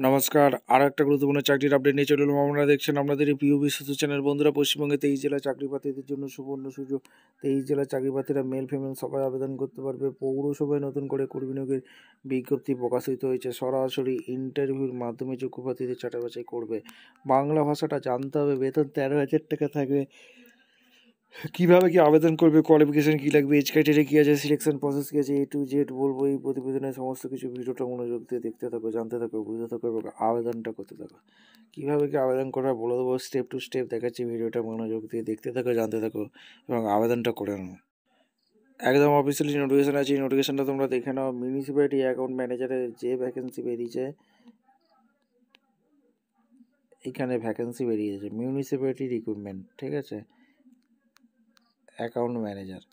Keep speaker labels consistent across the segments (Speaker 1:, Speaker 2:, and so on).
Speaker 1: নমস্কার, আরও একটা গুরুত্বপূর্ণ চাকরির আপডেট নিয়ে চলে এলাম। আপনারা দেখছেন আপনাদের এই প্রিয় বিশ্বস্ত চ্যানেল। বন্ধুরা, পশ্চিমবঙ্গে 23 জেলা চাকরি প্রার্থীদের জন্য সুবর্ণ সুযোগ। 23 জেলার চাকরি প্রার্থীরা মেল ফিমেল সবাই আবেদন করতে পারবে। পৌরসভায় নতুন করে কর্মী নিয়োগের বিজ্ঞপ্তি প্রকাশিত হয়েছে। সরাসরি ইন্টারভিউর মাধ্যমে যোগ্য প্রার্থীদের ছাঁটাই বাছাই করবে। বাংলা ভাষাটা জানতে হবে। বেতন 13,000 টাকা থাকবে। কীভাবে কি আবেদন করবে, কোয়ালিফিকেশান কী লাগবে, এজ ক্রাইটেরিয়া কী আছে, সিলেকশন প্রসেস কী আছে, A to Z বলবো এই প্রতিবেদনের সমস্ত কিছু। ভিডিওটা মনোযোগ দিয়ে দেখতে থাকো, জানতে থাকো, বুঝতে থাকো এবং আবেদনটা করতে থাকো। কীভাবে কি আবেদন করা বলে দেবো, স্টেপ টু স্টেপ দেখাচ্ছি। ভিডিওটা মনোযোগ দিয়ে দেখতে থাকো, জানতে থাকো এবং আবেদনটা করে নাও। একদম অফিসিয়ালি নোটিফিকেশান আছে। এই নোটিফিকেশানটা তোমরা দেখে নাও। মিউনিসিপ্যালিটি অ্যাকাউন্ট ম্যানেজারের যে ভ্যাকেন্সি বেরিয়েছে, এখানে ভ্যাকেন্সি বেরিয়েছে মিউনিসিপ্যালিটি রিক্রুটমেন্ট, ঠিক আছে, অ্যাকাউন্ট ম্যানেজার।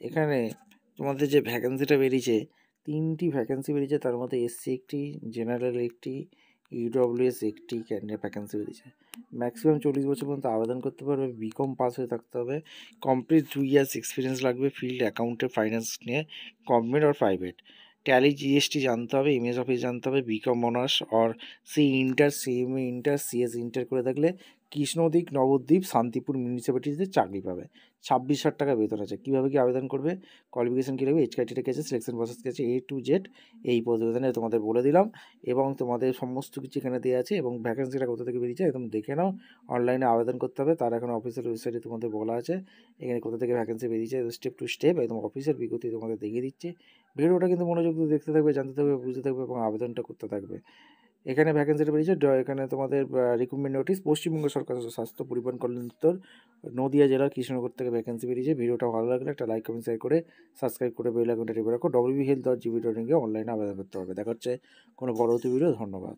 Speaker 1: এখানে তোমাদের যে ভ্যাকেন্সিটা বেরিয়েছে, 3টি ভ্যাকেন্সি বেরিয়েছে। তার মধ্যে SC একটি, জেনারেল একটি, EWS একটি ক্যান্ডিডেট ভ্যাকেন্সি বেরিয়েছে। ম্যাক্সিমাম 40 বছর পর্যন্ত আবেদন করতে পারবে। BCom পাস হয়ে থাকতে হবে। কমপ্লিট 2 ইয়ার্স এক্সপিরিয়েন্স লাগবে ফিল্ড অ্যাকাউন্টে, ফাইন্যান্স নিয়ে, গভর্নমেন্ট আর প্রাইভেট। ট্যালি GST জানতে হবে, MS অফিস জানতে হবে, BCom অনার্স আর inter, CMA inter, CS inter করে থাকলে কৃষ্ণদ্বীপ, নবদ্বীপ, শান্তিপুর মিউনিসিপ্যালিটিতে চাকরি পাবে। 26,000 টাকা বেতন আছে। কীভাবে কি আবেদন করবে, কোয়ালিফিকেশান কী লাগবে, এজ ক্রাইটেরিয়া কী আছে, সিলেকশন প্রসেস কী আছে, A to Z এই প্রতিবেদনে তোমাদের বলে দিলাম এবং তোমাদের সমস্ত কিছু এখানে দেওয়া আছে। এবং ভ্যাকেন্সিটা কোথা থেকে বেরিয়েছে একদম দেখে নাও। অনলাইনে আবেদন করতে হবে, তার এখন অফিসিয়াল ওয়েবসাইটে তোমাদের বলা আছে এখানে কোথা থেকে ভ্যাকেন্সি বেরিয়েছে। স্টেপ টু স্টেপ একদম অফিসিয়াল বিজ্ঞপ্তি তোমাদের দেখিয়ে দিচ্ছে। ভিডিওটা কিন্তু মনোযোগ দিয়ে দেখতে থাকবে, জানতে থাকবে, বুঝতে থাকবে এবং আবেদনটা করতে থাকবে। এখানে ভ্যাকেন্সিটা বেরিয়েছে। এখানে তোমাদের রিক্রুটমেন্ট নোটিশ, পশ্চিমবঙ্গ সরকার স্বাস্থ্য পরিবহন কল্যাণ দপ্তর, নদিয়া জেলার কৃষ্ণনগর থেকে ভ্যাকেন্সি বেরিয়েছে। ভিডিওটা ভালো লাগলে একটা লাইক, কমেন্ট, শেয়ার করে সাবস্ক্রাইব করে বেল আইকনটা টিপে রাখো। wbhealth.gv.in গিয়ে অনলাইনে আবেদন করতে হবে। দেখা হচ্ছে কোনো পরবর্তী ভিডিও। ধন্যবাদ।